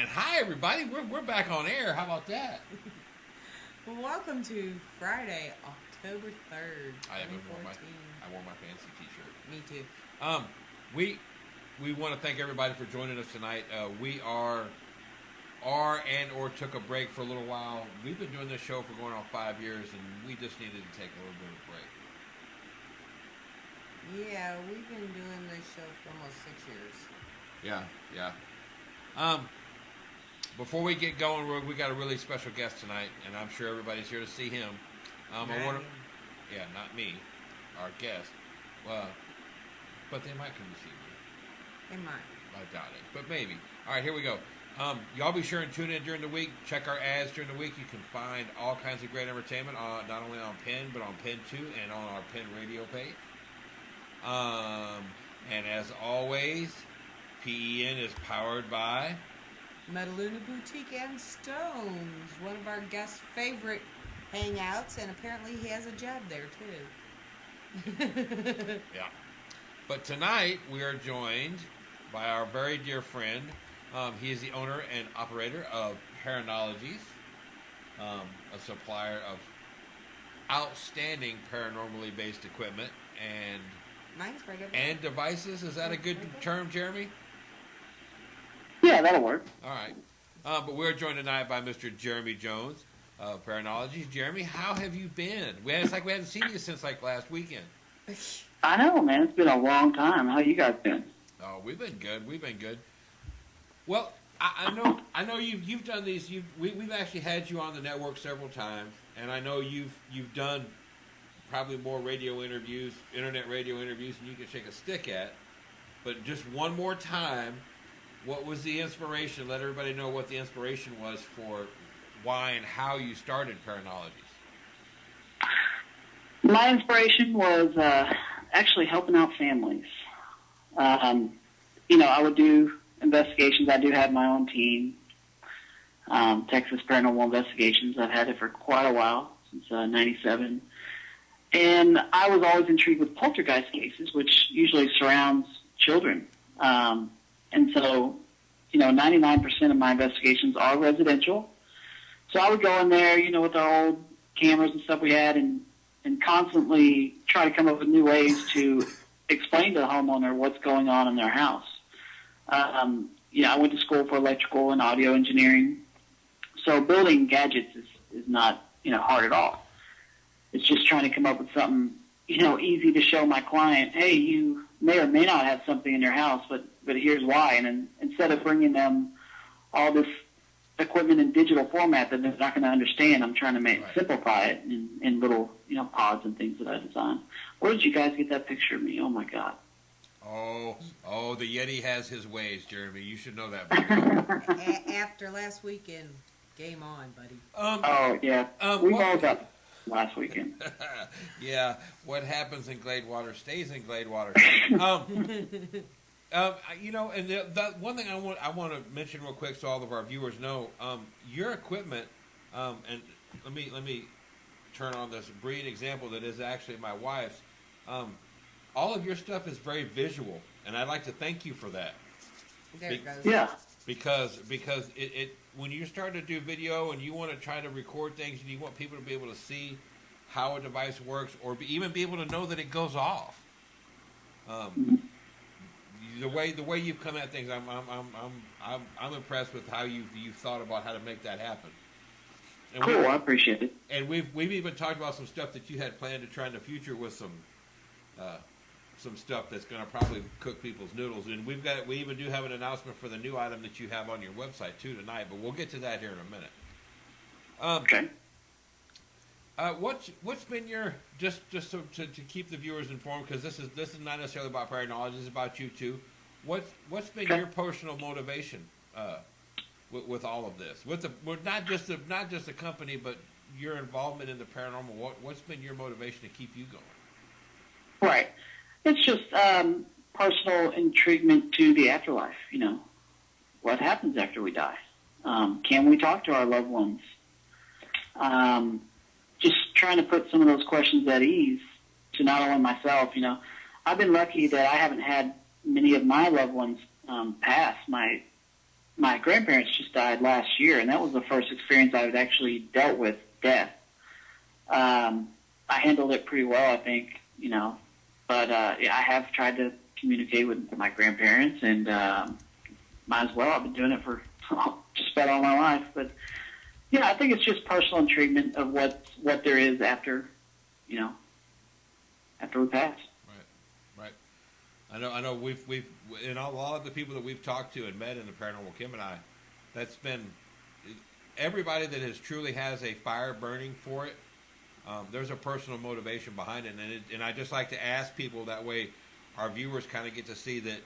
And hi, everybody. We're back on air. How about that? Well, welcome to Friday, October 3rd, 2014. I wore my fancy T-shirt. Me too. We want to thank everybody for joining us tonight. We are or took a break for a little while. We've been doing this show for going on 5 years, and we just needed to take a little bit of a break. Yeah, we've been doing this show for almost 6 years. Yeah. Before we get going, we got a really special guest tonight, and I'm sure everybody's here to see him. Not me, our guest. Well, but they might come to see me. They might. I doubt it, but maybe. All right, here we go. Y'all be sure and tune in during the week. Check our ads during the week. You can find all kinds of great entertainment, not only on PEN, but on PEN 2 and on our PEN radio page. And as always, PEN is powered by Metaluna Boutique and Stones, one of our guests' favorite hangouts, and apparently he has a job there too. Yeah. But tonight we are joined by our very dear friend. He is the owner and operator of Paranologies, a supplier of outstanding paranormally based equipment and devices. Is that a good term, Jeremy? Yeah, that'll work. All right. But we're joined tonight by Mr. Jeremy Jones of Paranologies. Jeremy, how have you been? It's like we haven't seen you since like last weekend. I know, man. It's been a long time. How you guys been? Oh, we've been good. Well, I know you've done these. We've actually had you on the network several times, and I know you've done probably more radio interviews, internet radio interviews, than you can shake a stick at. But just one more time, what was the inspiration? Let everybody know what the inspiration was for why and how you started Paranologies. My inspiration was actually helping out families. I would do investigations. I do have my own team, Texas Paranormal Investigations. I've had it for quite a while, since 97. And I was always intrigued with poltergeist cases, which usually surrounds children. And so, 99% of my investigations are residential. So I would go in there, with our old cameras and stuff we had and constantly try to come up with new ways to explain to the homeowner what's going on in their house. I went to school for electrical and audio engineering. So building gadgets is not, hard at all. It's just trying to come up with something, easy to show my client, hey, you may or may not have something in your house, but here's why. And then instead of bringing them all this equipment in digital format that they're not going to understand, I'm trying to simplify it in little, pods and things that I design. Where did you guys get that picture of me? Oh, my God. Oh, the Yeti has his ways, Jeremy. You should know that. After last weekend, game on, buddy. Yeah. We've all got last weekend. Yeah, what happens in Gladewater stays in Gladewater. And the one thing I want to mention real quick so all of our viewers know, your equipment, and let me turn on this brilliant example that is actually my wife's. All of your stuff is very visual, and I'd like to thank you for that. There it goes. Yeah. Because it when you start to do video and you want to try to record things and you want people to be able to see how a device works or even be able to know that it goes off. The way you've come at things, I'm impressed with how you've thought about how to make that happen. And cool, I appreciate it. And we've even talked about some stuff that you had planned to try in the future with some stuff that's going to probably cook people's noodles. And we even do have an announcement for the new item that you have on your website too tonight. But we'll get to that here in a minute. Okay. What's been your just so to keep the viewers informed, because this is not necessarily about Paranology, it's about you too. What's been your personal motivation with all of this? With not just the company, but your involvement in the paranormal. What's been your motivation to keep you going? Right. It's just personal intriguement to the afterlife. What happens after we die? Can we talk to our loved ones? Just trying to put some of those questions at ease to not only myself. I've been lucky that I haven't had many of my loved ones pass. My my grandparents just died last year, and that was the first experience I had actually dealt with death. I handled it pretty well, I think, but yeah, I have tried to communicate with my grandparents, and might as well. I've been doing it for just about all my life. But yeah, I think it's just personal treatment of what there is after, after we pass. Right. I know. We've in a lot of the people that we've talked to and met in the paranormal, Kim and I, that's been everybody that truly has a fire burning for it. There's a personal motivation behind it, and I just like to ask people that way. Our viewers kind of get to see that,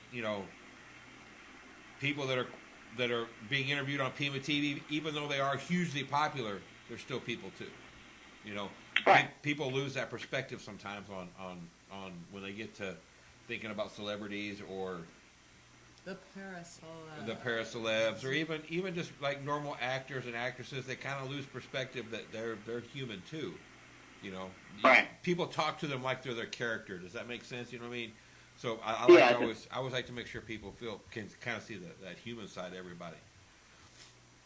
people that are being interviewed on PEMAtv, even though they are hugely popular, they're still people too. Right. People lose that perspective sometimes on when they get to thinking about celebrities or the paracelebs, or even just like normal actors and actresses. They kind of lose perspective that they're human too. Right. People talk to them like they're their character. Does that make sense? You know what I mean? So I always like to make sure people can kind of see that human side of everybody.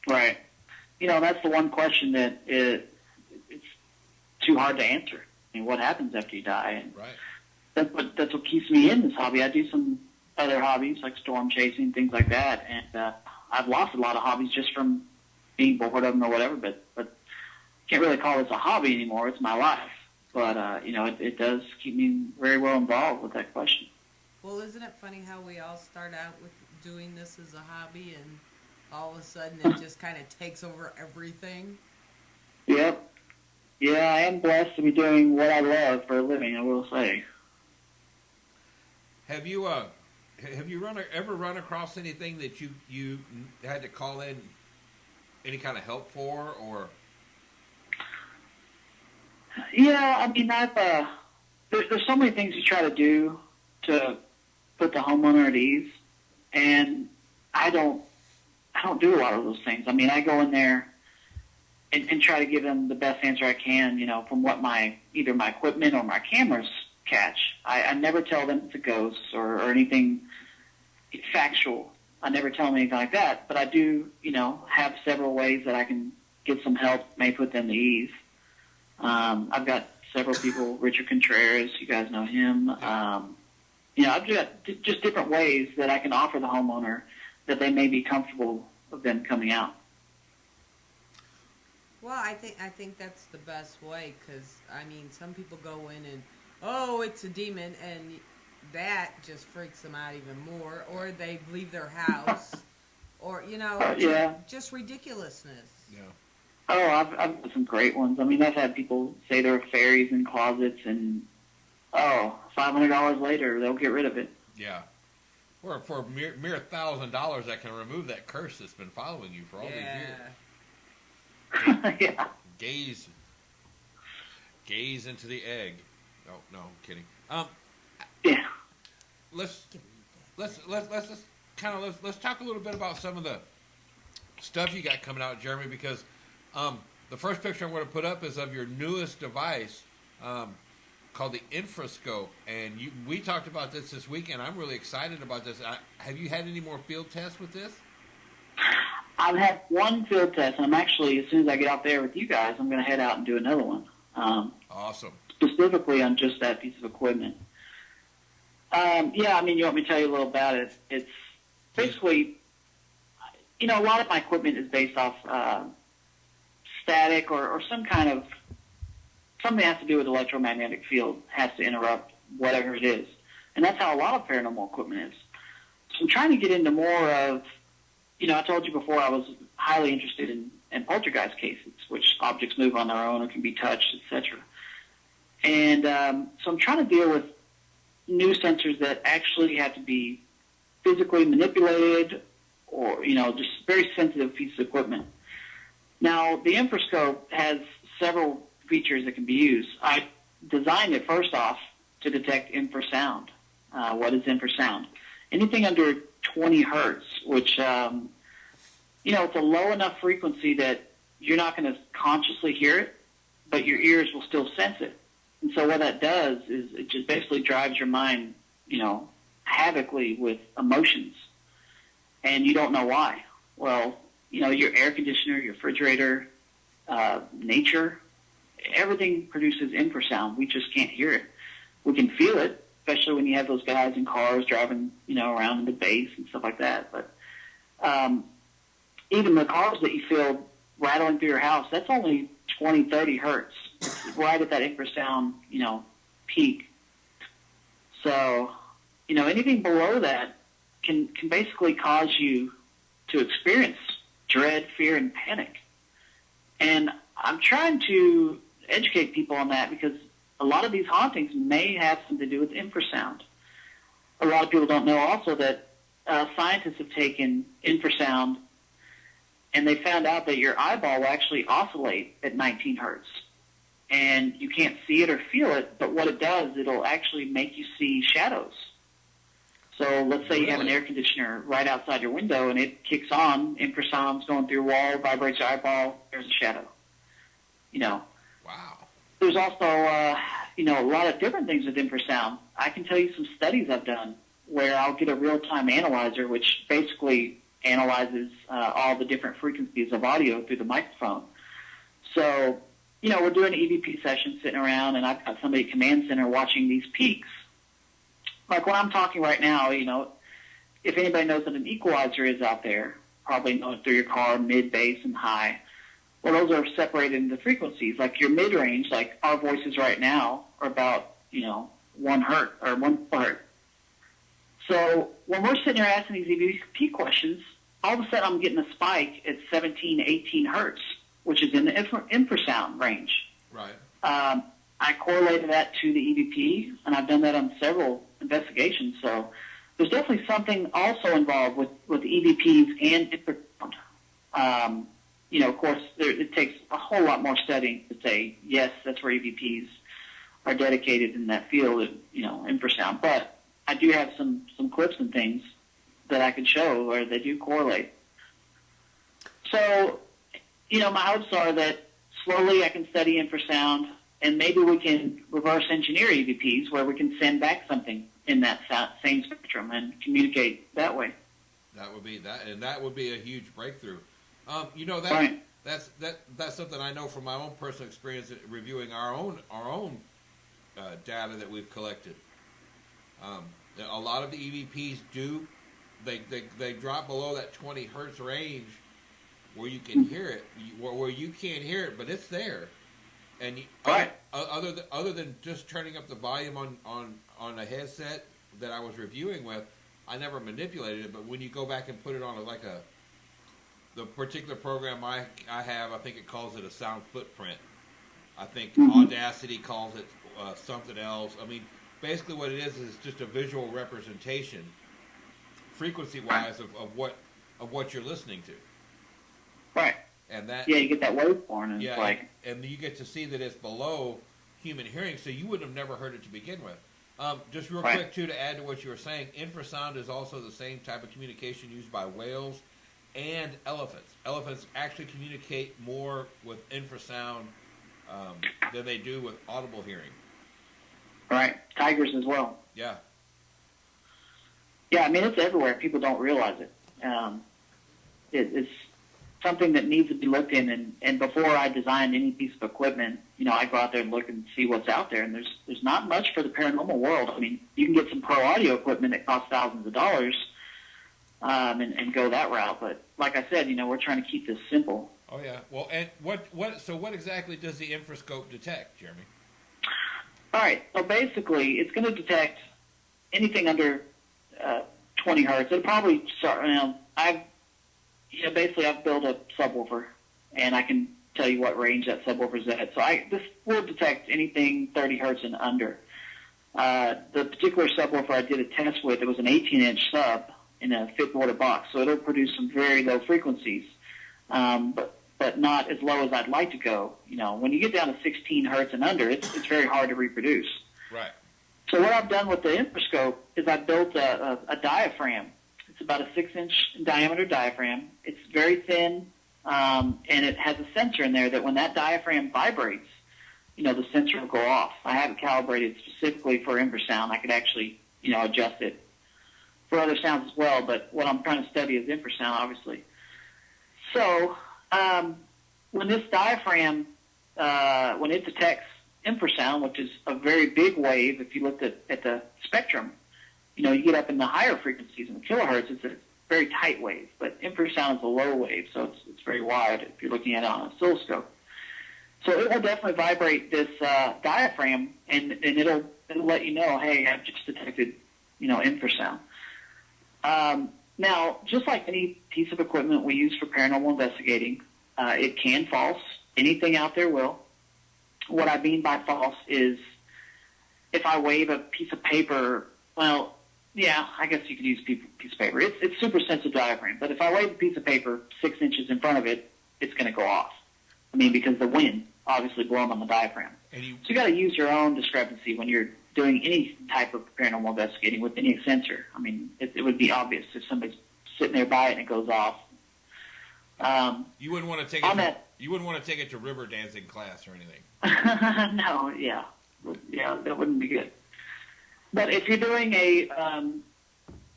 Right. That's the one question that it's too hard to answer. I mean, what happens after you die? And right. That's what keeps me in this hobby. I do some other hobbies like storm chasing, things like that, and I've lost a lot of hobbies just from being bored of them or whatever. But can't really call this a hobby anymore. It's my life. But it does keep me very well involved with that question. Well, isn't it funny how we all start out with doing this as a hobby, and all of a sudden it just kind of takes over everything? Yep. Yeah, I am blessed to be doing what I love for a living, I will say. Have you ever run across anything that you had to call in any kind of help for, or? Yeah, I mean, there's so many things you try to do to put the homeowner at ease, and I don't do a lot of those things. I mean, I go in there and try to give them the best answer I can, from what either my equipment or my cameras catch. I never tell them it's a ghost or anything factual. I never tell them anything like that, but I do, have several ways that I can get some help, may put them at ease. I've got several people, Richard Contreras, you guys know him. I've got just different ways that I can offer the homeowner that they may be comfortable with them coming out. Well, I think that's the best way, because, I mean, some people go in and, oh, it's a demon, and that just freaks them out even more, or they leave their house, or, just ridiculousness. Yeah. Oh, I've got some great ones. I mean, I've had people say there are fairies in closets, and $500 later, they'll get rid of it. Yeah. Or for mere $1,000, I can remove that curse that's been following you for all these years. Yeah. Gaze into the egg. No, I'm kidding. Yeah. Let's talk a little bit about some of the stuff you got coming out, Jeremy, because the first picture I'm going to put up is of your newest device called the Infrascope, and we talked about this weekend. I'm really excited about this. Have you had any more field tests with this? I've had one field test, and I'm actually, as soon as I get out there with you guys, I'm going to head out and do another one. Awesome. Specifically on just that piece of equipment. Yeah, I mean, you want me to tell you a little about it? It's basically, a lot of my equipment is based off static or some kind of, something that has to do with electromagnetic field has to interrupt whatever it is. And that's how a lot of paranormal equipment is. So I'm trying to get into more of, I told you before I was highly interested in poltergeist cases, which objects move on their own or can be touched, etc. And so I'm trying to deal with new sensors that actually have to be physically manipulated or, just very sensitive pieces of equipment. Now, the Infrascope has several features that can be used. I designed it first off to detect infrasound. What is infrasound? Anything under 20 hertz, which, it's a low enough frequency that you're not going to consciously hear it, but your ears will still sense it. And so what that does is it just basically drives your mind, havocally with emotions, and you don't know why. Well, your air conditioner, your refrigerator, nature, everything produces infrasound. We just can't hear it. We can feel it, especially when you have those guys in cars driving, around in the base and stuff like that. But even the cars that you feel rattling through your house, that's only 20, 30 hertz. It's right at that infrasound, peak. So, anything below that can basically cause you to experience dread, fear, and panic. And I'm trying to educate people on that because a lot of these hauntings may have something to do with infrasound. A lot of people don't know also that scientists have taken infrasound and they found out that your eyeball will actually oscillate at 19 hertz. And you can't see it or feel it, but what it does, it'll actually make you see shadows. So let's say you have an air conditioner right outside your window and it kicks on, infrasound's going through your wall, vibrates your eyeball, there's a shadow. Wow. There's also, a lot of different things with infrasound. I can tell you some studies I've done where I'll get a real-time analyzer, which basically analyzes all the different frequencies of audio through the microphone. So, we're doing an EVP session sitting around, and I've got somebody at Command Center watching these peaks. Like when I'm talking right now, if anybody knows what an equalizer is out there, probably know it through your car, mid, bass, and high. Well, those are separated into frequencies. Like your mid-range, like our voices right now, are about, 1 hertz or 1 hertz. So when we're sitting there asking these EVP questions, all of a sudden I'm getting a spike at 17, 18 hertz, which is in the infrasound range. Right. I correlated that to the EVP, and I've done that on several investigations. So there's definitely something also involved with EVPs and infrasound. Of course, it takes a whole lot more studying to say, yes, that's where EVPs are dedicated in that field of, infrasound. But I do have some clips and things that I can show where they do correlate. So, my hopes are that slowly I can study infrasound, and maybe we can reverse engineer EVPs where we can send back something in that same spectrum and communicate that way. That would be a huge breakthrough. Right. That's something I know from my own personal experience at reviewing our own data that we've collected. A lot of the EVPs they drop below that 20 hertz range where you can hear it, where you can't hear it, but it's there. And right. Other than just turning up the volume on a headset that I was reviewing with, I never manipulated it. But when you go back and put it on the particular program I have, I think it calls it a sound footprint. I think Audacity calls it something else. I mean, basically what it is just a visual representation, frequency-wise, of what you're listening to. Right. And that you get that waveform, and it's and you get to see that it's below human hearing, so you would have never heard it to begin with. Just real quick, too, to add to what you were saying, infrasound is also the same type of communication used by whales and elephants. Elephants actually communicate more with infrasound than they do with audible hearing. Right. Tigers as well. Yeah. Yeah, I mean, it's everywhere. People don't realize it. It's something that needs to be looked in. And before I design any piece of equipment, I go out there and look and see what's out there. And there's not much for the paranormal world. I mean, you can get some pro audio equipment that costs thousands of dollars and go that route. But like I said, we're trying to keep this simple. Oh, yeah. Well, and what exactly does the infrascope detect, Jeremy? All right. So basically, it's going to detect anything under 20 hertz. It'll probably start. Basically, I've built a subwoofer, and I can tell you what range that subwoofer's at. So this will detect anything 30 hertz and under. The particular subwoofer I did a test with, it was an 18-inch sub in a fifth-order box, so it'll produce some very low frequencies, but not as low as I'd like to go. When you get down to 16 hertz and under, it's very hard to reproduce. Right. So what I've done with the infrascope is I built a diaphragm. It's about a 6-inch diameter diaphragm. It's very thin, and it has a sensor in there that when that diaphragm vibrates, the sensor will go off. I have it calibrated specifically for infrasound. I could actually, adjust it for other sounds as well, but what I'm trying to study is infrasound, obviously. So when this diaphragm, when it detects infrasound, which is a very big wave, if you looked at the spectrum, you get up in the higher frequencies in the kilohertz, it's a very tight wave. But infrasound is a low wave, so it's very wide if you're looking at it on an oscilloscope. So it will definitely vibrate this diaphragm, and it'll let you know, hey, I've just detected, infrasound. Now, just like any piece of equipment we use for paranormal investigating, it can false. Anything out there will. What I mean by false is if I wave a piece of paper, well, yeah, I guess you could use a piece of paper. It's super sensitive diaphragm, but if I wave a piece of paper 6 inches in front of it, it's going to go off. I mean, because the wind obviously blowing on the diaphragm. So you got to use your own discrepancy when you're doing any type of paranormal investigating with any sensor. I mean, it would be obvious if somebody's sitting there by it and it goes off. You wouldn't want to take it. You wouldn't want to take it to river dancing class or anything. No, yeah, that wouldn't be good. But if you're doing an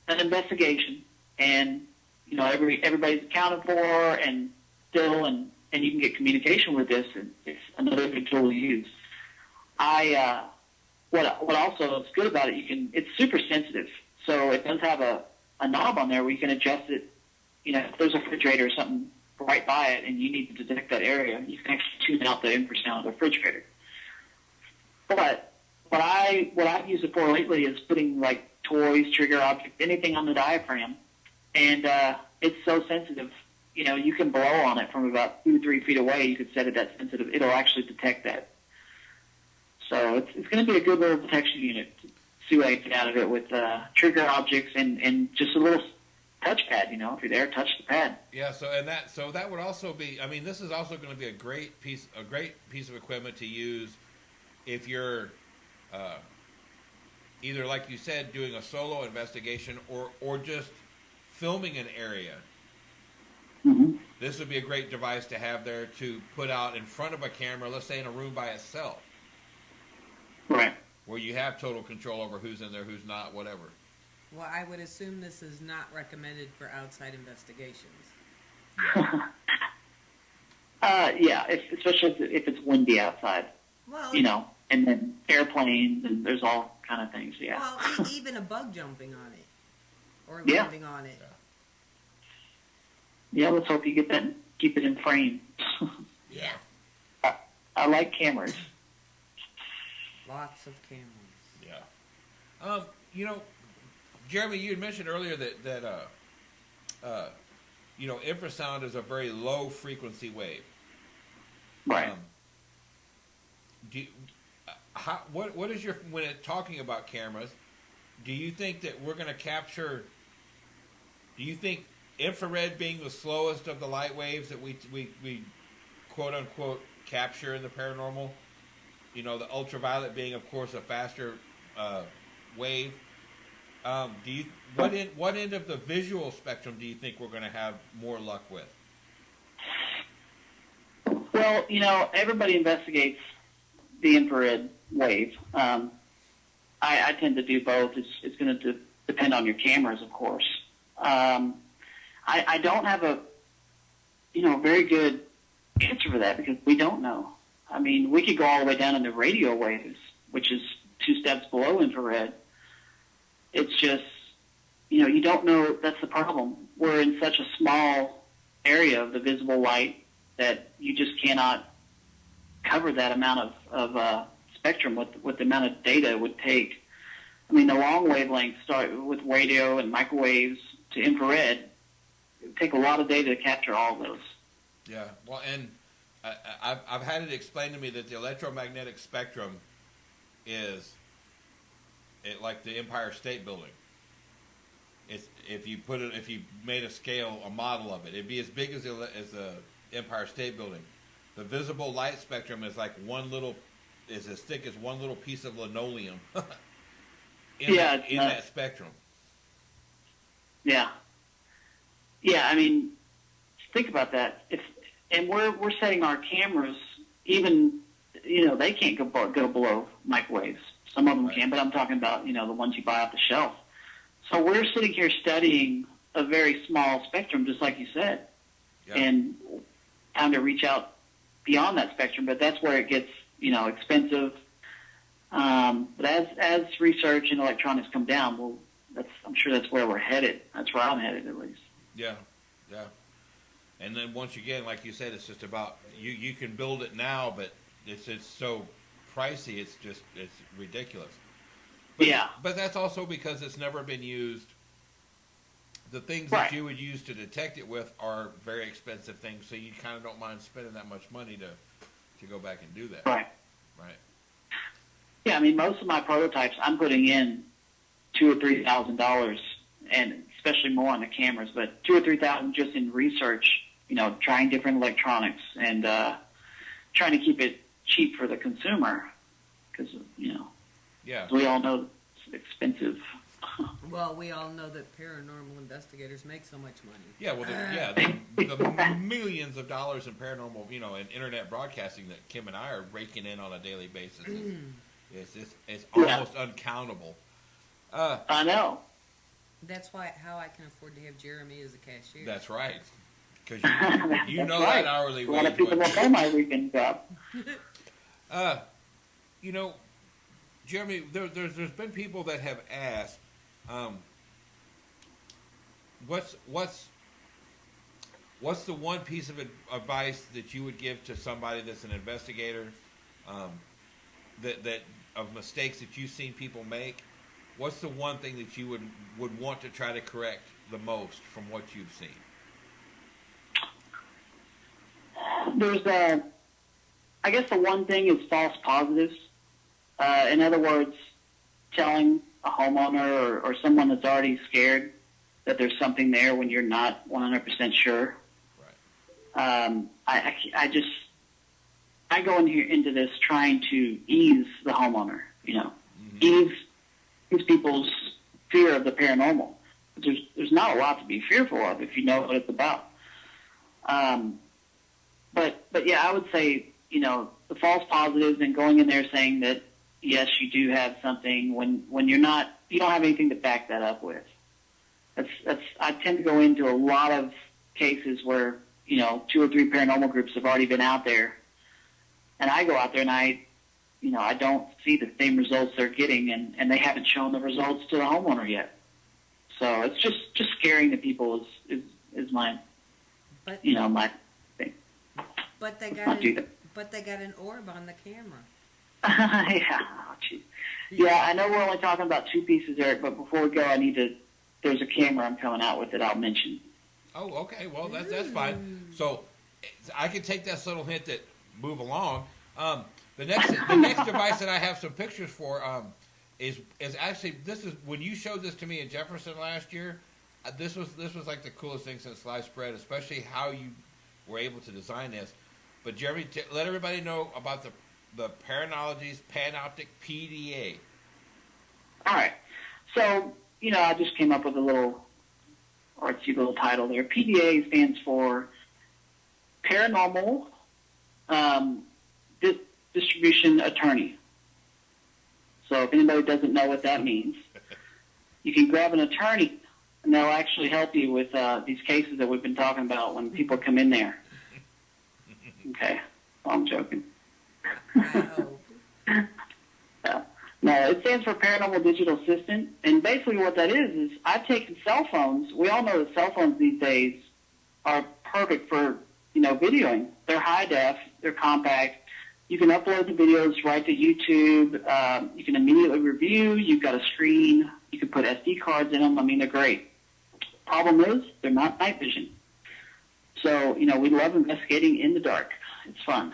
investigation and everybody's accounted for and still and you can get communication with this, and it's another good tool to use. What also is good about it, it's super sensitive, so it does have a knob on there where you can adjust it. If there's a refrigerator or something right by it and you need to detect that area, you can actually tune out the infrasound of the refrigerator. But what I've used it for lately is putting like toys, trigger objects, anything on the diaphragm, and it's so sensitive. You can blow on it from about 2 to 3 feet away. You could set it that sensitive; it'll actually detect that. So it's going to be a good little detection unit. See what I can get out of it with trigger objects and just a little touchpad. If you're there, touch the pad. Yeah. So that would also be. I mean, this is also going to be a great piece of equipment to use if you're either, like you said, doing a solo investigation or just filming an area. Mm-hmm. This would be a great device to have there to put out in front of a camera, let's say in a room by itself. Right. Where you have total control over who's in there, who's not, whatever. Well, I would assume this is not recommended for outside investigations. Yeah, especially if it's windy outside. Well, and then airplanes, and there's all kind of things, yeah. Well, even a bug jumping on it or landing on it. Yeah, let's hope you get that and keep it in frame. Yeah. I like cameras. Lots of cameras. Yeah. Jeremy, you had mentioned earlier that infrasound is a very low frequency wave. Right. What is your, when it's talking about cameras, do you think that we're going to capture, do you think infrared being the slowest of the light waves that we quote unquote capture in the paranormal, the ultraviolet being of course a faster wave, what end of the visual spectrum do you think we're going to have more luck with? Well, everybody investigates the infrared wave. I tend to do both. It's going to depend on your cameras, of course. I don't have a very good answer for that because we don't know. I mean, we could go all the way down in the radio waves, which is 2 steps below infrared. It's just, you don't know. That's the problem. We're in such a small area of the visible light that you just cannot cover that amount of spectrum with the amount of data it would take. I mean, the long wavelengths start with radio and microwaves to infrared. It would take a lot of data to capture all of those. Yeah, well, and I've had it explained to me that the electromagnetic spectrum is like the Empire State Building. It's if you made a model of it, it'd be as big as the Empire State Building. The visible light spectrum is like is as thick as one little piece of linoleum in that spectrum. Yeah. Yeah, I mean, think about that. And we're setting our cameras, even, they can't go below microwaves. Some of them can, but I'm talking about, the ones you buy off the shelf. So we're sitting here studying a very small spectrum, just like you said. and time to reach out beyond that spectrum. But that's where it gets, expensive. But as research and electronics come down, well, I'm sure that's where we're headed. That's where I'm headed, at least. Yeah. And then once again, like you said, it's just about you can build it now, but it's so pricey. It's ridiculous. But, yeah. But that's also because it's never been used. The things Right. that you would use to detect it with are very expensive things, so you kind of don't mind spending that much money to go back and do that. Right. Right. Yeah, I mean, most of my prototypes, I'm putting in $2,000 or $3,000, and especially more on the cameras, but $2,000 or $3,000 just in research. Trying different electronics and trying to keep it cheap for the consumer, because Yeah. we all know it's expensive. Well, we all know that paranormal investigators make so much money. Yeah, well, the millions of dollars in paranormal, and internet broadcasting that Kim and I are raking in on a daily basis is almost uncountable. I know. That's how I can afford to have Jeremy as a cashier. That's right, because you That's know right. that hourly A lot wage. of people don't know my weekend job. Jeremy, there's been people that have asked, what's the one piece of advice that you would give to somebody that's an investigator, that of mistakes that you've seen people make? What's the one thing that you would want to try to correct the most from what you've seen? I guess the one thing is false positives. In other words, telling a homeowner or someone that's already scared that there's something there when you're not 100% sure. Right. I go into this trying to ease the homeowner, ease people's fear of the paranormal. There's not a lot to be fearful of if you know what it's about. But yeah, I would say, the false positives and going in there saying that, yes, you do have something when you don't have anything to back that up with. I tend to go into a lot of cases where, 2 or 3 paranormal groups have already been out there, and I go out there and I don't see the same results they're getting, and they haven't shown the results to the homeowner yet. So it's just scaring the people is my, my thing. But they got an orb on the camera. Yeah. Oh, geez. Yeah, I know we're only talking about 2 pieces, Eric, but before we go, there's a camera I'm coming out with that I'll mention. Oh, okay. Well, that's fine. So I can take that subtle hint that move along. The next device that I have some pictures for is actually, this is when you showed this to me in Jefferson last year. This was like the coolest thing since sliced bread, especially how you were able to design this. But Jeremy, let everybody know about the Paranology's Panoptic PDA. All right. So, I just came up with a little artsy little title there. PDA stands for Paranormal Distribution Attorney. So if anybody doesn't know what that means, you can grab an attorney, and they'll actually help you with these cases that we've been talking about when people come in there. Okay. Well, I'm joking. No, it stands for Paranormal Digital Assistant, and basically what that is I've taken cell phones. We all know that cell phones these days are perfect for, videoing. They're high def, they're compact. You can upload the videos right to YouTube. You can immediately review. You've got a screen. You can put SD cards in them. I mean, they're great. Problem is, they're not night vision. So, we love investigating in the dark. It's fun.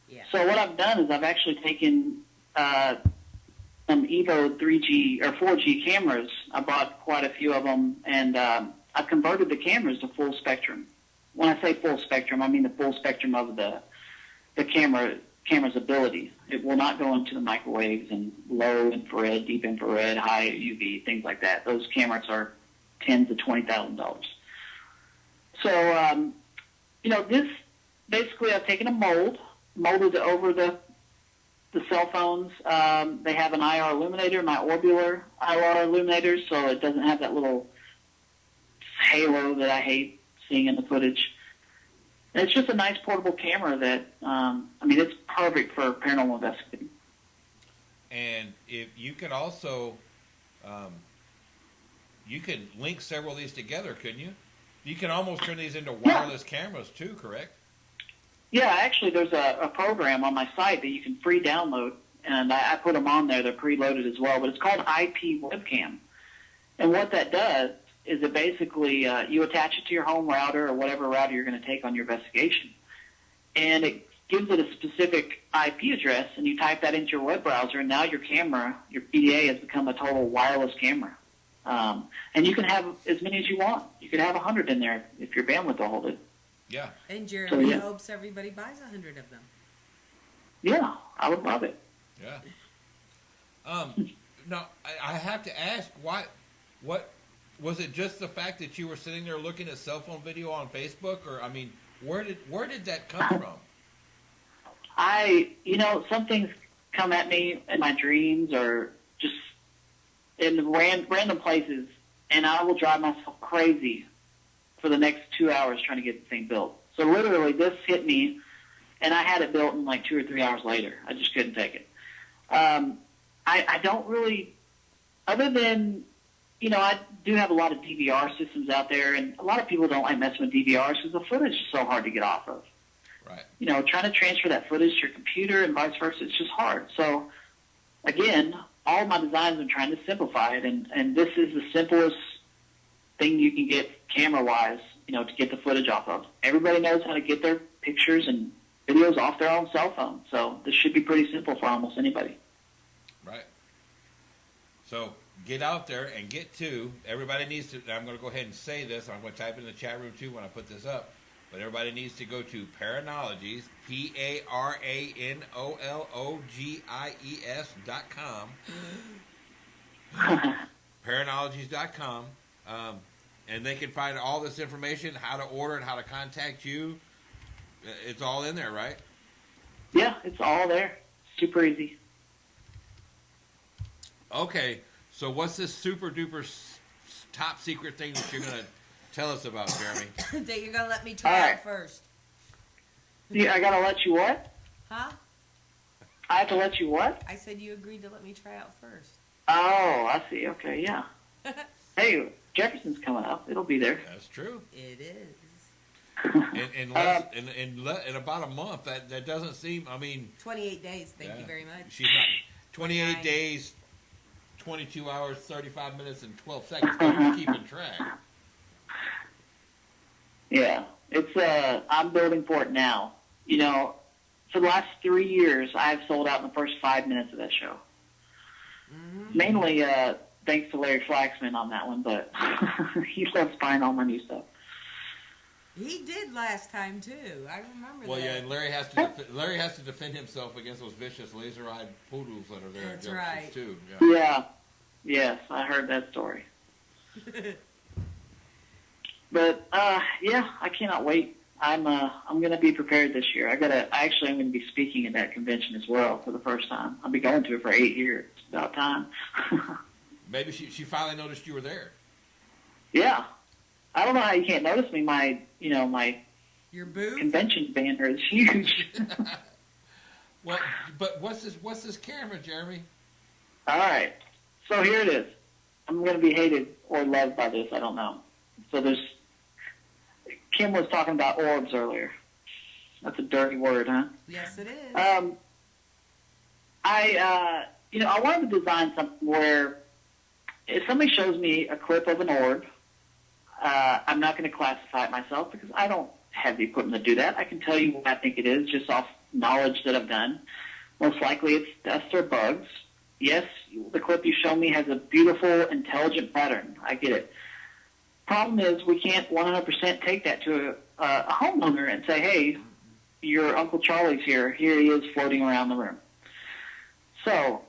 Yeah. So what I've done is I've actually taken some Evo 3G or 4G cameras. I bought quite a few of them, and I've converted the cameras to full spectrum. When I say full spectrum, I mean the full spectrum of the camera's ability. It will not go into the microwaves and low infrared, deep infrared, high UV, things like that. Those cameras are $10,000 to $20,000. So, this basically I've taken a molded over the cell phones. They have an IR illuminator, my orbular IR illuminator, so it doesn't have that little halo that I hate seeing in the footage. And it's just a nice portable camera that, I mean, it's perfect for paranormal investigating. And if you could also, you could link several of these together, couldn't you? You can almost turn these into wireless cameras too, correct? Yeah, actually, there's a program on my site that you can free download, and I put them on there. They're preloaded as well, but it's called IP Webcam. And what that does is it basically, you attach it to your home router or whatever router you're going to take on your investigation. And it gives it a specific IP address, and you type that into your web browser, and now your camera, your PDA, has become a total wireless camera. And you can have as many as you want. You could have 100 in there if your bandwidth will hold it. Yeah. And Jeremy hopes everybody buys 100 of them. Yeah, I would love it. Yeah. Now, I have to ask, what was it? Just the fact that you were sitting there looking at cell phone video on Facebook, or I mean, where did that come from? Some things come at me in my dreams or just in random places, and I will drive myself crazy for the next 2 hours trying to get the thing built. So literally, this hit me, and I had it built in like 2 or 3 hours later. I just couldn't take it. I don't really, other than, I do have a lot of DVR systems out there, and a lot of people don't like messing with DVRs because the footage is so hard to get off of. Right. Trying to transfer that footage to your computer and vice versa, it's just hard. So, again, all of my designs, I'm trying to simplify it, and this is the simplest thing you can get camera-wise, to get the footage off of. Everybody knows how to get their pictures and videos off their own cell phone, so this should be pretty simple for almost anybody. Right. So get out there and get to, everybody needs to, I'm going to go ahead and say this, I'm going to type it in the chat room too when I put this up, but everybody needs to go to Paranologies, Paranologies.com, Paranologies.com, and they can find all this information, how to order it, how to contact you. It's all in there, right? Yeah, it's all there. Super easy. Okay, so what's this super duper top secret thing that you're going to tell us about, Jeremy? That you're going to let me try out first. Yeah, I got to let you what? Huh? I have to let you what? I said you agreed to let me try out first. Oh, I see. Okay, yeah. Hey, Jefferson's coming up. It'll be there. That's true. It is. In about a month, that doesn't seem, 28 days, thank you very much. She's not, 28 days, 22 hours, 35 minutes, and 12 seconds. You're keeping track. Yeah, it's, I'm building for it now. For the last 3 years, I've sold out in the first 5 minutes of that show. Mm-hmm. Mainly, thanks to Larry Flaxman on that one, but he loves buying all my new stuff. He did last time too. I remember that. Well, yeah, and Larry has to defend himself against those vicious laser-eyed poodles that are there. That's right. Too. Yeah. Yes, I heard that story. But yeah, I cannot wait. I'm going to be prepared this year. I'm going to be speaking at that convention as well for the first time. I'll be going to it for 8 years. It's about time. Maybe she finally noticed you were there. Yeah. I don't know how you can't notice me. Your booth? Convention banner is huge. Well, but what's this camera, Jeremy? All right. So here it is. I'm going to be hated or loved by this. I don't know. So Kim was talking about orbs earlier. That's a dirty word, huh? Yes, it is. I wanted to design something where if somebody shows me a clip of an orb, I'm not going to classify it myself because I don't have the equipment to do that. I can tell you what I think it is just off knowledge that I've done. Most likely it's dust or bugs. Yes, the clip you show me has a beautiful, intelligent pattern. I get it. Problem is we can't 100% take that to a homeowner and say, hey, your Uncle Charlie's here. Here he is floating around the room. So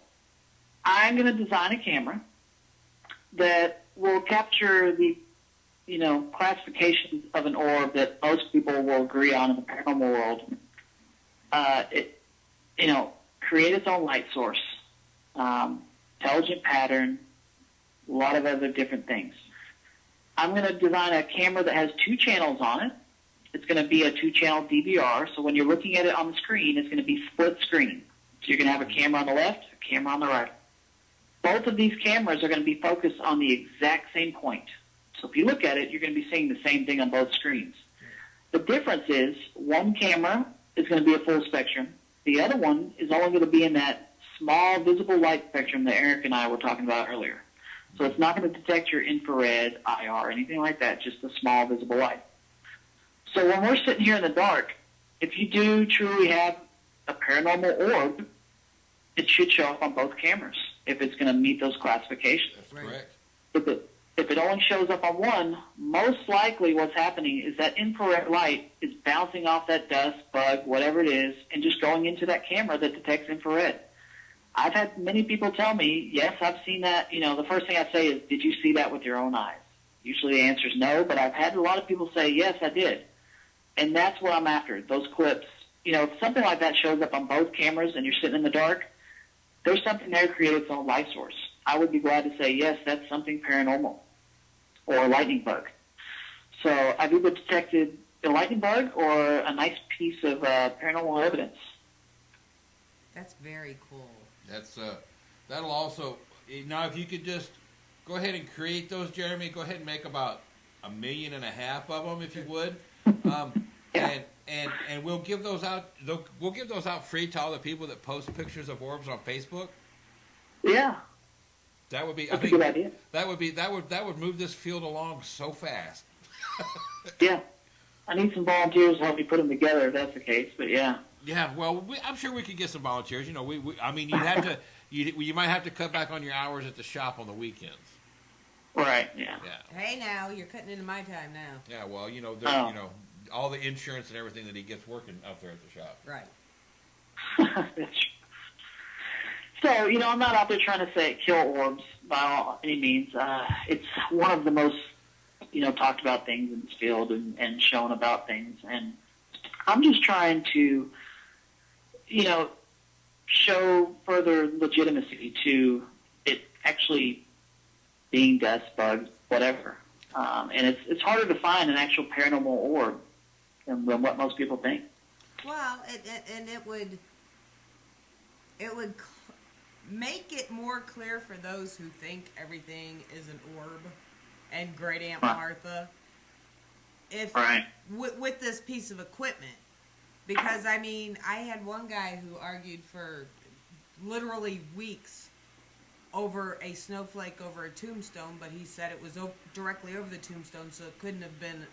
I'm going to design a camera that will capture the classifications of an orb that most people will agree on in the paranormal world. Create its own light source, intelligent pattern, a lot of other different things. I'm going to design a camera that has 2 channels on it. it's going to be a 2-channel DVR. So when you're looking at it on the screen, it's going to be split screen. So you're going to have a camera on the left, a camera on the right. Both of these cameras are going to be focused on the exact same point. So if you look at it, you're going to be seeing the same thing on both screens. The difference is one camera is going to be a full spectrum. The other one is only going to be in that small visible light spectrum that Eric and I were talking about earlier. So it's not going to detect your infrared, IR, anything like that, just a small visible light. So when we're sitting here in the dark, if you do truly have a paranormal orb, it should show up on both cameras if it's going to meet those classifications. That's correct. If it only shows up on one, most likely what's happening is that infrared light is bouncing off that dust, bug, whatever it is, and just going into that camera that detects infrared. I've had many people tell me, yes, I've seen that. You know, the first thing I say is, did you see that with your own eyes? Usually the answer is no, but I've had a lot of people say, yes, I did. And that's what I'm after, those clips. You know, if something like that shows up on both cameras and you're sitting in the dark, there's something there created its own light source. I would be glad to say, yes, that's something paranormal or a lightning bug. So I've either detected a lightning bug or a nice piece of paranormal evidence. That's very cool. That's that'll also, now if you could just go ahead and create those, Jeremy, go ahead and make about 1.5 million of them if you would. Yeah. And we'll give those out. We'll give those out free to all the people that post pictures of orbs on Facebook. Yeah. That would be. That's I think a good idea. that would move this field along so fast. Yeah. I need some volunteers to help me put them together if that's the case, but yeah. Yeah, well, I'm sure we could get some volunteers. You know, I mean, you'd have to. You might have to cut back on your hours at the shop on the weekends. Right. Yeah. Yeah. Hey, now you're cutting into my time now. Yeah. Well, you know, Oh. you know, all the insurance and everything that he gets working out there at the shop. Right. That's true. So, you know, I'm not out there trying to say kill orbs by any means. It's one of the most, you know, talked about things in this field and shown about things. And I'm just trying to, you know, show further legitimacy to it actually being dust, bugs, whatever. And it's harder to find an actual paranormal orb than what most people think. Well, and it would make it more clear for those who think everything is an orb and Great Aunt Right. Martha if Right. with this piece of equipment. Because, I mean, I had one guy who argued for literally weeks over a snowflake over a tombstone, but he said it was directly over the tombstone, so it couldn't have been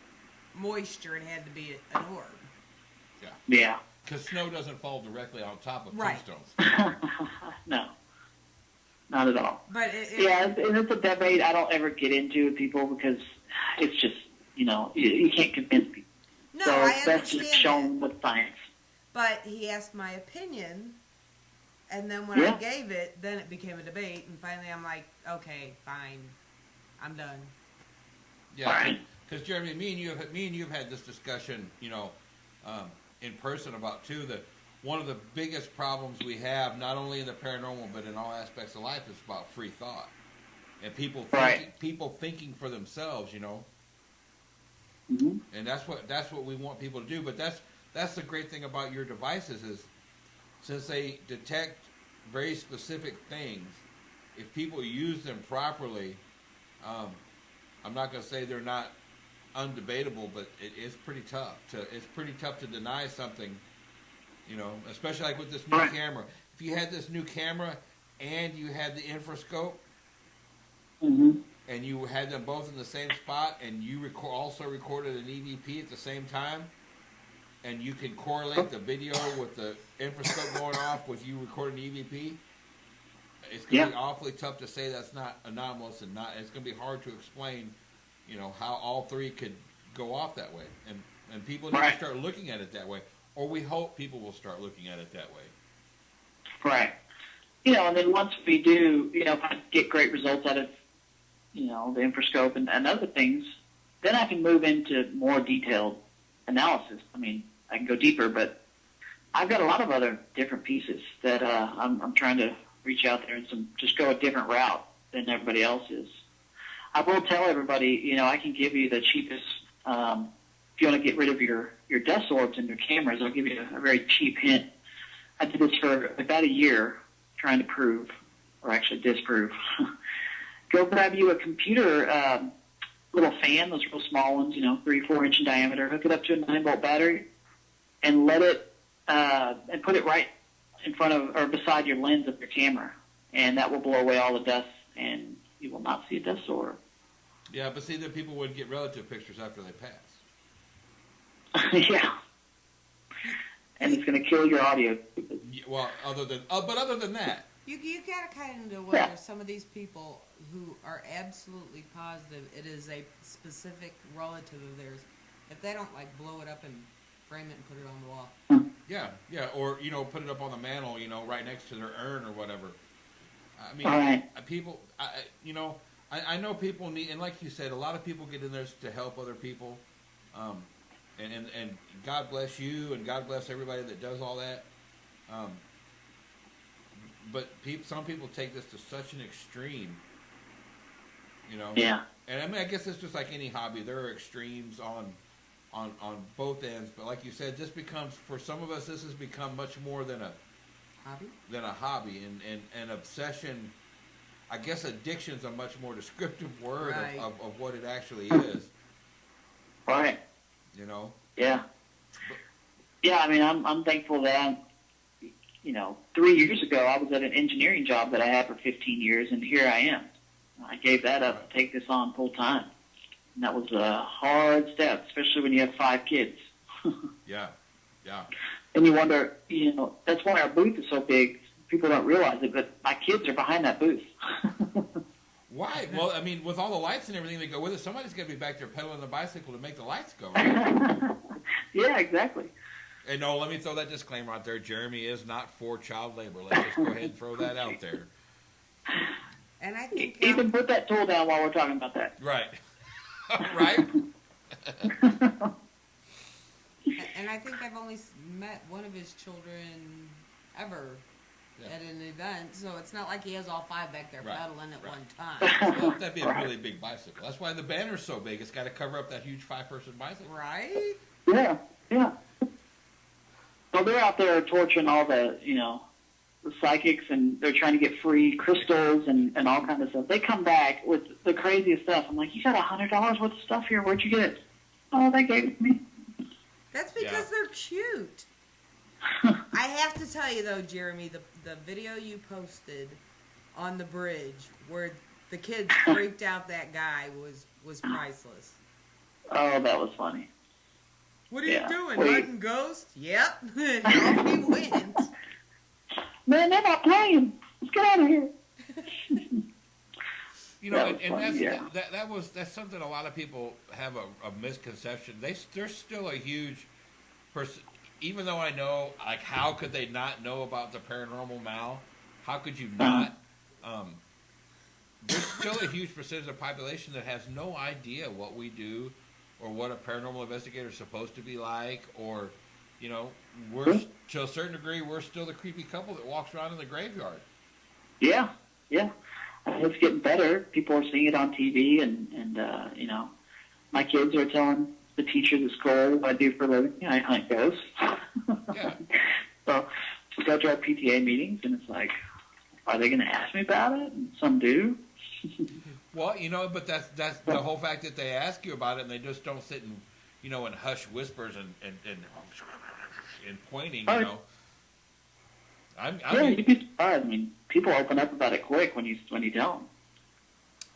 moisture. It had to be an orb. Yeah. Because snow doesn't fall directly on top of Right. tombstones. No. Not at all. But Yeah, and it's a debate I don't ever get into with people because it's just, you know, you can't convince people. no, So I it's best understand just shown that. with science. But he asked my opinion, and then when I Yeah. gave it, then it became a debate, and finally I'm like, okay, fine, I'm done. Yeah, Right. because Jeremy, me and you have had this discussion, you know, in person about too that one of the biggest problems we have, not only in the paranormal but in all aspects of life, is about free thought and people thinking for themselves, you know. Mm-hmm. And that's what we want people to do. But that's the great thing about your devices is since they detect very specific things, if people use them properly, I'm not going to say they're not undebatable, but it is pretty tough to deny something, you know, especially like with this new Right. camera. If you had this new camera and you had the infrascope Mm-hmm. and you had them both in the same spot and you also recorded an EVP at the same time and you can correlate the video with the infrascope going off with you recording EVP, it's going to be awfully tough to say that's not anomalous and it's going to be hard to explain, you know, how all three could go off that way. And people need to start looking at it that way. Or we hope people will start looking at it that way. Right. You know, and then once we do, you know, get great results out of, you know, the infrascope and other things, then I can move into more detailed analysis. I mean, I can go deeper, but I've got a lot of other different pieces that I'm trying to reach out there and just go a different route than everybody else is. I will tell everybody, you know, I can give you the cheapest if you want to get rid of your dust orbs in your cameras, I'll give you a very cheap hint. I did this for about a year, trying to prove, or actually disprove. Go grab you a computer little fan, those real small ones, 3-4 inch in diameter. Hook it up to a 9-volt battery, and let it and put it right in front of or beside your lens of your camera, and that will blow away all the dust, and you will not see a dust orb. Yeah, but see, then people would get relative pictures after they pass. Yeah. And it's going to kill your audio. Yeah, well, other than that, you gotta kind of wonder some of these people who are absolutely positive it is a specific relative of theirs. If they don't blow it up and frame it and put it on the wall. yeah, or put it up on the mantle, right next to their urn or whatever. I mean, right. People, I know people need, and like you said, a lot of people get in there to help other people. And God bless you, and God bless everybody that does all that. But some people take this to such an extreme, Yeah. And I mean, I guess it's just like any hobby. There are extremes on both ends. But like you said, this becomes, for some of us, this has become much more than a hobby and obsession. I guess addiction's a much more descriptive word of what it actually is. Right. Yeah. Yeah, I mean, I'm thankful that 3 years ago I was at an engineering job that I had for 15 years, and here I am. I gave that up to take this on full time. And that was a hard step, especially when you have 5 kids. Yeah. And you wonder, that's why our booth is so big. People don't realize it, but my kids are behind that booth. Why? Well, I mean, with all the lights and everything that go with it, somebody's got to be back there pedaling the bicycle to make the lights go, right? Yeah, exactly. And no, let me throw that disclaimer out there. Jeremy is not for child labor. Let's just go ahead and throw that out there. And I think even put that tool down while we're talking about that. Right. Right? And I think I've only met one of his children ever at an event, so it's not like he has all 5 back there pedaling at one time. Well, that'd be a really big bicycle. That's why the banner's so big. It's got to cover up that huge 5-person bicycle. Right? Yeah. Well, they're out there torturing all the, the psychics, and they're trying to get free crystals and all kinds of stuff. They come back with the craziest stuff. I'm like, you got $100 worth of stuff here. Where'd you get it? Oh, they gave it to me. That's because they're cute. I have to tell you, though, Jeremy, the video you posted on the bridge where the kids freaked out that guy was priceless. Oh, that was funny. What are you doing, hunting ghosts? Yep. And off he went. Man, they're not playing. Let's get out of here. That's something a lot of people have a misconception. There's still a huge even though I know, how could they not know about the paranormal, Mal? How could you not? There's still a huge percentage of the population that has no idea what we do or what a paranormal investigator is supposed to be like, or, we're, to a certain degree, we're still the creepy couple that walks around in the graveyard. Yeah. It's getting better. People are seeing it on TV, and my kids are telling the teachers at school what I do for a living. I hunt ghosts. Yeah. So we go to our PTA meetings, and it's like, are they going to ask me about it? And some do. Well, but that's the whole fact that they ask you about it, and they just don't sit and, in hushed whispers and pointing, Yeah, you'd be surprised. I mean, people open up about it quick when you tell them.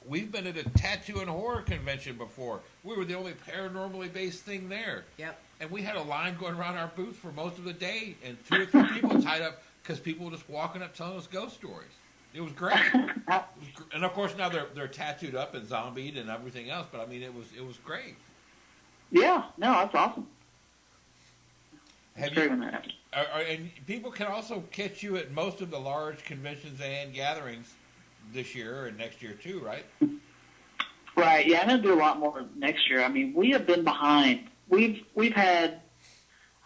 We've been at a tattoo and horror convention before. We were the only paranormally based thing there. Yep. And we had a line going around our booth for most of the day, and 2 or 3 people tied up because people were just walking up telling us ghost stories. It was great. And of course now they're tattooed up and zombied and everything else, but I mean it was great. Yeah, no, that's awesome. Have great you, when that happens. and people can also catch you at most of the large conventions and gatherings this year and next year too, right? Right. Yeah, I'm going to do a lot more next year. I mean, we have been behind. We've had,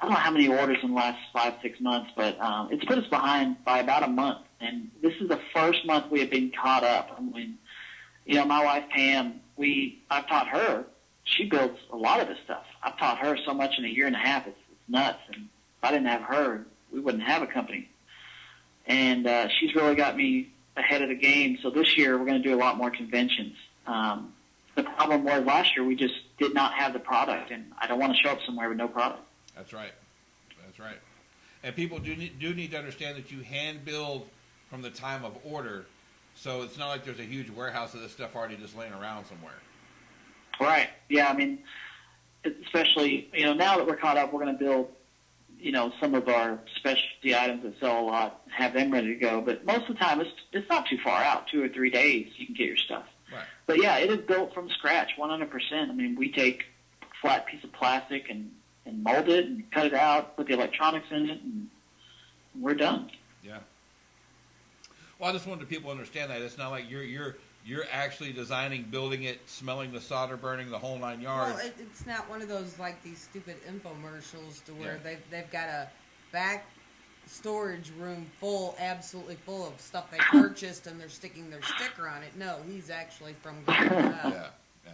I don't know how many orders in the last 5-6 months, but it's put us behind by about a month. And this is the first month we have been caught up. I mean, my wife Pam, I've taught her. she builds a lot of this stuff. I've taught her so much in a year and a half. It's nuts. And if I didn't have her, we wouldn't have a company. And she's really got me ahead of the game. So this year we're going to do a lot more conventions. The problem was last year we just did not have the product, and I don't want to show up somewhere with no product. That's right. That's right. And people do need to understand that you hand build from the time of order, so it's not like there's a huge warehouse of this stuff already just laying around somewhere. Right. Yeah, I mean, especially, now that we're caught up, we're going to build, some of our specialty items that sell a lot, have them ready to go. But most of the time, it's not too far out, 2 or 3 days, you can get your stuff. Right. But yeah, it is built from scratch, 100%. I mean, we take a flat piece of plastic and mold it and cut it out, put the electronics in it, and we're done. Yeah. Well, I just wanted people to understand that it's not like you're actually designing, building it, smelling the solder burning, the whole 9 yards. Well, it's not one of those like these stupid infomercials to where they've got a back storage room absolutely full of stuff they purchased and they're sticking their sticker on it. No, he's actually from ground up. Yeah.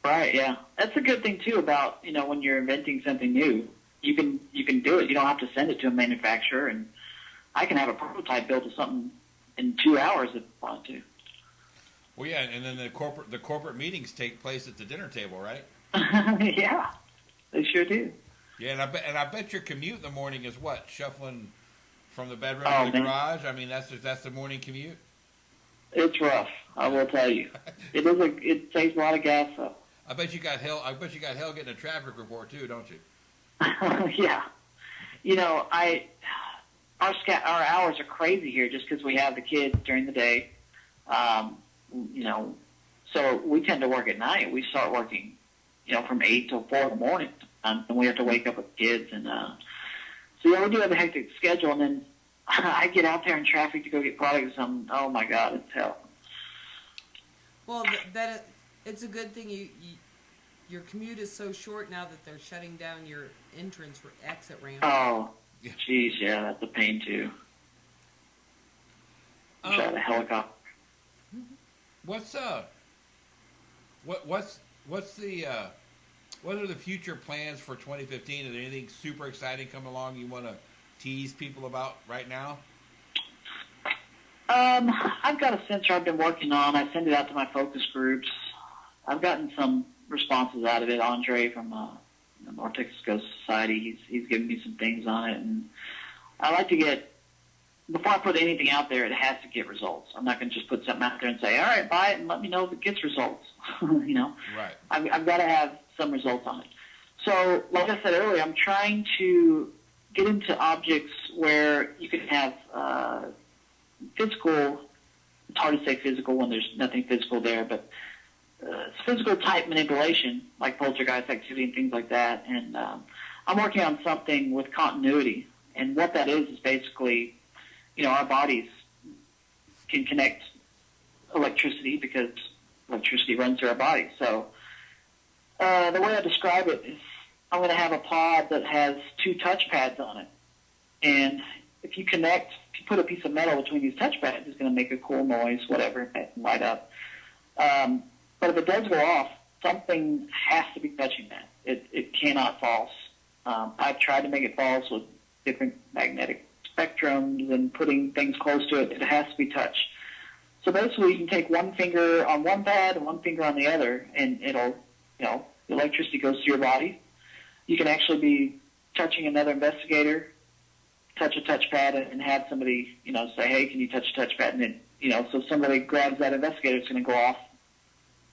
Right, yeah. That's a good thing too about, when you're inventing something new, you can do it. You don't have to send it to a manufacturer, and I can have a prototype built of something in 2 hours if I want to. Well, yeah, and then the corporate meetings take place at the dinner table, right? Yeah, they sure do. Yeah, and I bet your commute in the morning is what? Shuffling from the bedroom to the garage? I mean, that's the morning commute? It's rough, I will tell you. It takes a lot of gas though. I bet you got hell getting a traffic report too, don't you? Yeah. Our hours are crazy here just because we have the kids during the day. So we tend to work at night. We start working, from 8 till 4 in the morning. And we have to wake up with kids. And so, yeah, we do have a hectic schedule. And then I get out there in traffic to go get products. Oh, my God, it's hell. Well, it's a good thing your commute is so short now that they're shutting down your exit ramp. Oh, geez, yeah, that's a pain, too. Try the helicopter. What are the future plans for 2015? Is there anything super exciting coming along you want to tease people about right now? I've got a sensor I've been working on. I send it out to my focus groups. I've gotten some responses out of it. Andre from the North Texas Ghost Society, he's given me some things on it, and I like to get. Before I put anything out there, it has to get results. I'm not going to just put something out there and say, all right, buy it and let me know if it gets results. Right. I've got to have some results on it. So, like I said earlier, I'm trying to get into objects where you can have physical, it's hard to say physical when there's nothing physical there, but physical type manipulation, like poltergeist activity and things like that. And I'm working on something with continuity. And what that is basically, our bodies can connect electricity because electricity runs through our bodies. So the way I describe it is I'm going to have a pod that has 2 touch pads on it. And if you put a piece of metal between these touch pads, it's going to make a cool noise, whatever, and light up. But if it does go off, something has to be touching that. It cannot false. I've tried to make it false with different magnetic spectrums and putting things close to it. It has to be touched. So basically, you can take one finger on one pad and one finger on the other, and it'll, the electricity goes through your body. You can actually be touching another investigator, touch a touchpad, and have somebody, say, hey, can you touch a touchpad? And then, so somebody grabs that investigator, it's going to go off.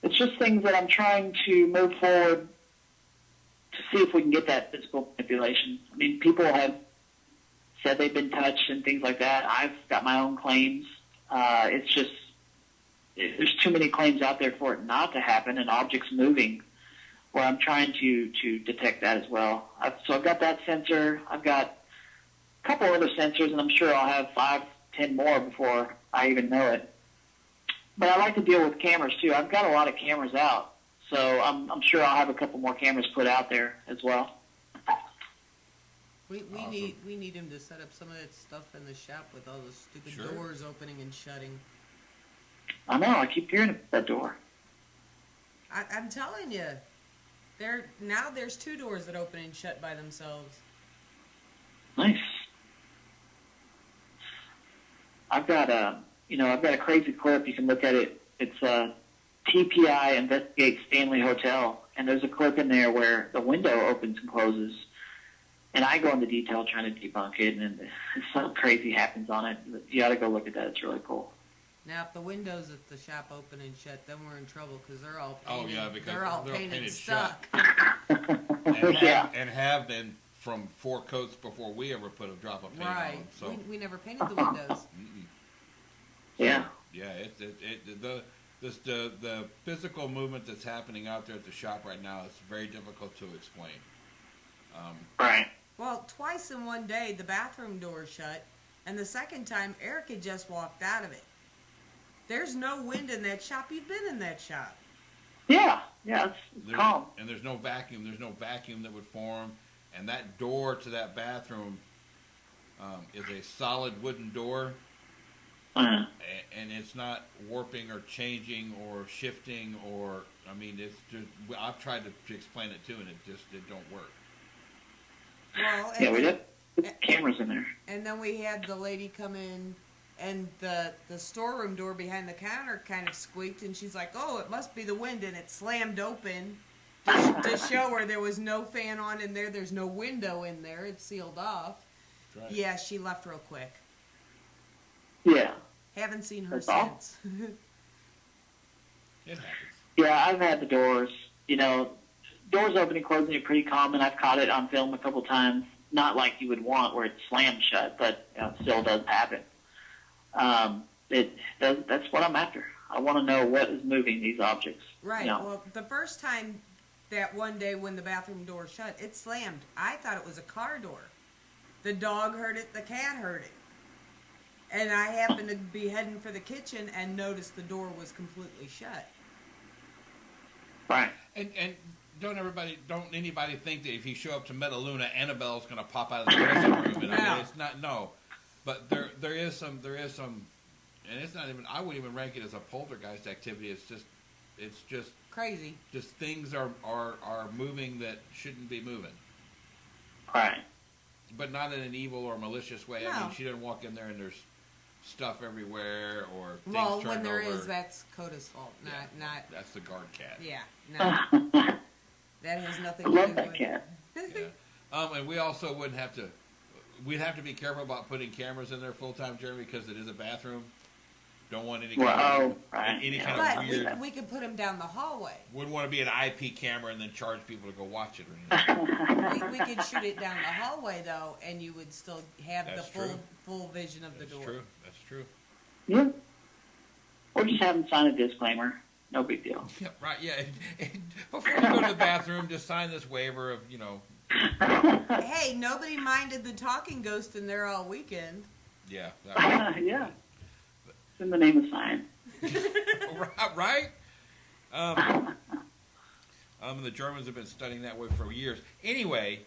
It's just things that I'm trying to move forward to see if we can get that physical manipulation. I mean, people have said they've been touched and things like that. I've got my own claims. It's just there's too many claims out there for it not to happen, and objects moving, where I'm trying to detect that as well. So I've got that sensor. I've got a couple other sensors, and I'm sure I'll have 5, 10 more before I even know it. But I like to deal with cameras too. I've got a lot of cameras out, so I'm sure I'll have a couple more cameras put out there as well. We Awesome. need him to set up some of that stuff in the shop with all the stupid doors opening and shutting. I know. I keep hearing about that door. I'm telling you, there's 2 doors that open and shut by themselves. Nice. I've got a crazy clip. You can look at it. It's TPI investigates Stanley Hotel, and there's a clip in there where the window opens and closes, and I go into detail trying to debunk it, and something crazy happens on it. You got to go look at that. It's really cool. Now, if the windows at the shop open and shut, then we're in trouble because they're all Oh, painted. yeah, because they're all they're painted painted stuck. and have been from 4 coats before we ever put a drop of paint on Right. them. So We never painted the windows. Yeah. yeah, the physical movement that's happening out there at the shop right now is very difficult to explain. Right. Well, twice in one day, the bathroom door shut, and the second time, Eric had just walked out of it. There's no wind in that shop. You've been in that shop. Yeah. Yeah. It's calm. And there's no vacuum. There's no vacuum that would form. And that door to that bathroom is a solid wooden door. Uh, And it's not warping or changing or shifting or, I mean, it's just, I've tried to explain it too, and it don't work. Well, yeah, we did. Cameras in there. And then we had the lady come in, and the storeroom door behind the counter kind of squeaked, and she's like, "Oh, it must be the wind," and it slammed open to show her there was no fan on in there. There's no window in there. It's sealed off. Right. Yeah, she left real quick. Yeah. Haven't seen her That's all? since. It happens. Yeah, I've had the doors, doors opening and closing are pretty common. I've caught it on film a couple times. Not like you would want where it's slammed shut, but it still does happen. That's what I'm after. I want to know what is moving these objects. Right. Well, the first time that one day when the bathroom door shut, it slammed. I thought it was a car door. The dog heard it. The cat heard it. And I happened to be heading for the kitchen and noticed the door was completely shut. Right. And don't anybody think that if you show up to Metaluna, Annabelle's going to pop out of the dressing room? And I mean, it's not, no. But there is some, and it's not even, I wouldn't even rank it as a poltergeist activity. It's just Crazy. Just things are moving that shouldn't be moving. Right. But not in an evil or malicious way. No. I mean, she didn't walk in there and there's stuff everywhere or things Well, turned when there over. is, that's Coda's fault, not. That's the guard cat. Yeah, no. That has nothing I to do love with that cat. Yeah. And we also wouldn't have to. We'd have to be careful about putting cameras in there full time, Jeremy, because it is a bathroom. Don't want any kind of But weird. we could put them down the hallway. Wouldn't want to be an IP camera and then charge people to go watch it or anything. We could shoot it down the hallway though, and you would still have That's the full vision of the door. True. That's true. Yeah. Or just have them sign a disclaimer. No big deal. Yeah, right. Yeah. Before you go to the bathroom, just sign this waiver of Hey, nobody minded the talking ghost in there all weekend. Yeah. Yeah. It's in the name of science. Right? The Germans have been studying that way for years. Anyway,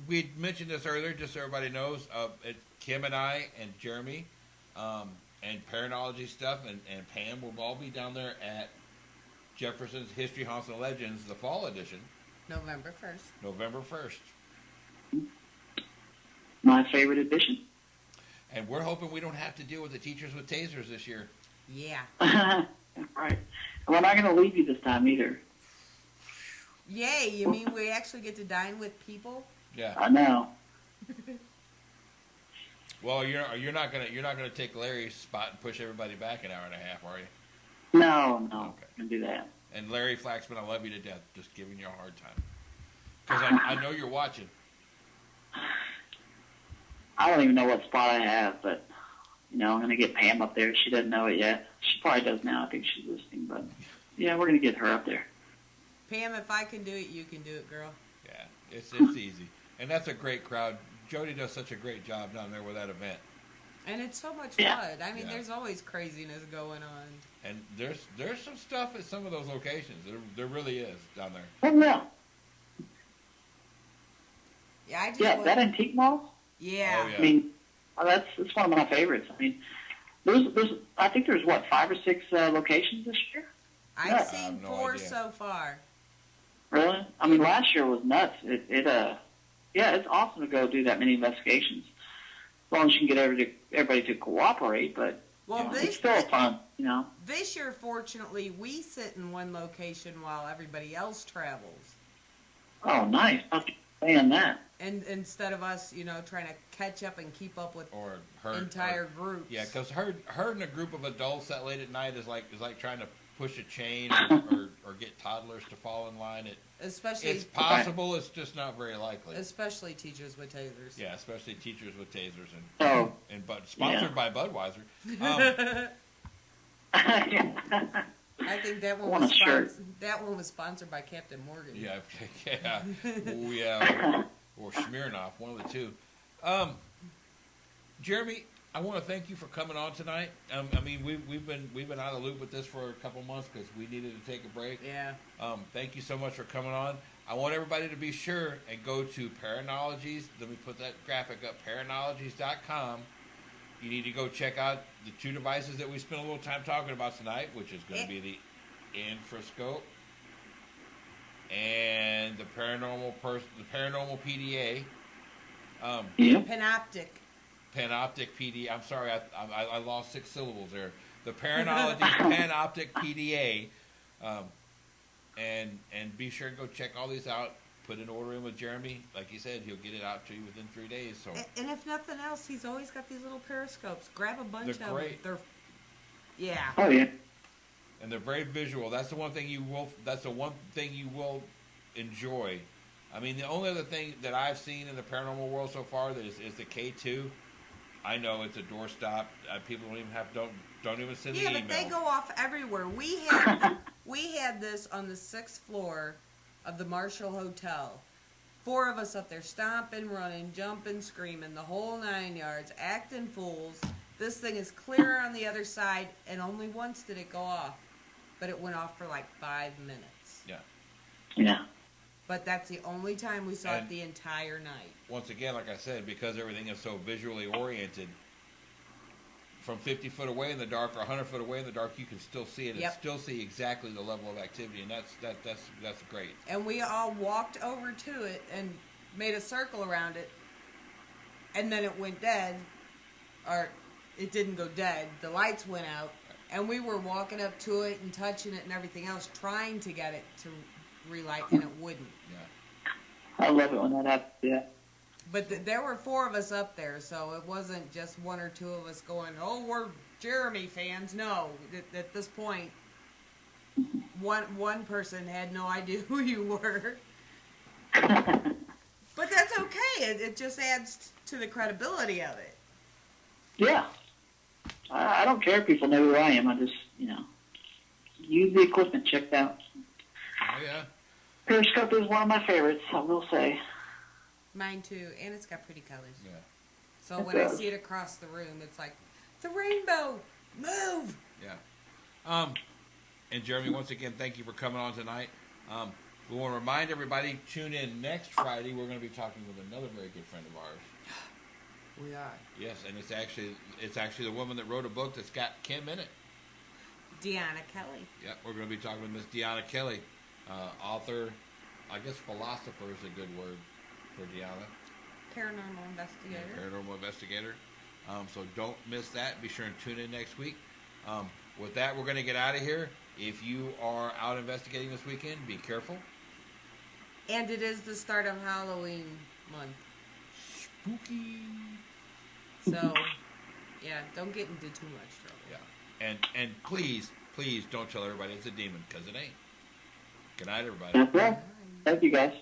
we mentioned this earlier, just so everybody knows. Kim and I and Jeremy and Paranology stuff and Pam will all be down there at Jefferson's History, Haunts, and Legends, the fall edition. November 1st. November 1st. My favorite edition. And we're hoping we don't have to deal with the teachers with tasers this year. Yeah. Right. We're not going to leave you this time either. Yay, you mean we actually get to dine with people? Yeah. I know. Well, you're not gonna take Larry's spot and push everybody back an hour and a half, are you? No. Okay. I'm going to do that. And Larry Flaxman, I love you to death. Just giving you a hard time because I know you're watching. I don't even know what spot I have, but I'm going to get Pam up there. She doesn't know it yet. She probably does now. I think she's listening, but yeah, we're going to get her up there. Pam, if I can do it, you can do it, girl. Yeah, it's easy, and that's a great crowd. Jody does such a great job down there with that event. And it's so much Yeah. fun. I mean, Yeah. there's always craziness going on. And there's some stuff at some of those locations. There really is down there. Oh, yeah. Yeah, I just Yeah, want- that antique mall? Yeah. Oh, yeah. I mean, that's one of my favorites. I mean, I think there's, what, 5 or 6 locations this year? I've Yeah. seen I have no 4 idea. so far. Really? I mean, last year was nuts. Yeah, it's awesome to go do that many investigations. As long as you can get everybody to cooperate, but Well, you know, this it's still fun, you know. this year, fortunately, we sit in one location while everybody else travels. Oh, nice. I was saying that. And instead of us, trying to catch up and keep up with Or herd, entire groups. Yeah, because herding a group of adults that late at night is like trying to push a chain or get toddlers to fall in line. especially It's possible. It's just not very likely. especially teachers with tasers. Yeah, especially teachers with tasers Oh. and sponsored by Budweiser. I think that I one want was a shirt. that one was sponsored by Captain Morgan. Yeah, yeah, oh yeah, or Smirnoff, one of the two. Jeremy, I want to thank you for coming on tonight. I mean, we've been out of the loop with this for a couple months because we needed to take a break. Yeah. Thank you so much for coming on. I want everybody to be sure and go to Paranologies. Let me put that graphic up. Paranologies.com. You need to go check out the 2 devices that we spent a little time talking about tonight, which is going to be the infrascope and the paranormal PDA. Yeah. Panoptic. Panoptic PDA. I'm sorry, I lost 6 syllables there. The Paranologies Panoptic PDA. And be sure to go check all these out. Put an order in with Jeremy. Like he said, he'll get it out to you within 3 days. So And if nothing else, he's always got these little periscopes. Grab a bunch They're of them. great. Yeah. Oh, yeah. and they're very visual. That's the one thing you will. That's the one thing you will enjoy. I mean, the only other thing that I've seen in the paranormal world so far that is the K2. I know it's a doorstop. People don't even send the Yeah, email. but they go off everywhere. We had this on the 6th floor of the Marshall Hotel. 4 of us up there stomping, running, jumping, screaming, the whole 9 yards, acting fools. This thing is clear on the other side, and only once did it go off. But it went off for like 5 minutes. Yeah. Yeah. But that's the only time we saw And- it the entire night. Once again, like I said, because everything is so visually oriented, from 50 foot away in the dark or 100 foot away in the dark, you can still see it and Yep. still see exactly the level of activity, and that's great. And we all walked over to it and made a circle around it, and then it went dead, or it didn't go dead. The lights went out, and we were walking up to it and touching it and everything else, trying to get it to relight, and it wouldn't. Yeah. I love it when that happens, yeah. But there were 4 of us up there, so it wasn't just 1 or 2 of us going, "Oh, we're Jeremy fans." No, at this point, one person had no idea who you were. But that's okay. It just adds to the credibility of it. Yeah. I don't care if people know who I am. I just, use the equipment checked out. Oh yeah. Periscope is one of my favorites, I will say. Mine too, and it's got pretty colors. Yeah. So It when I does. see it across the room, it's like, the rainbow, move! Yeah. And Jeremy, once again, thank you for coming on tonight. We want to remind everybody, tune in next Friday. We're going to be talking with another very good friend of ours. We are. Yes, and it's actually the woman that wrote a book that's got Kim in it. Deanna Kelly. Yep, we're going to be talking with Miss Deanna Kelly, author. I guess philosopher is a good word for Deanna. Paranormal investigator. Paranormal investigator. So don't miss that. Be sure and tune in next week. With that, we're going to get out of here. If you are out investigating this weekend, be careful. And it is the start of Halloween month. Spooky. So, yeah, don't get into too much trouble. Yeah. And please don't tell everybody it's a demon, because it ain't. Good night, everybody. That's right. Thank you, guys.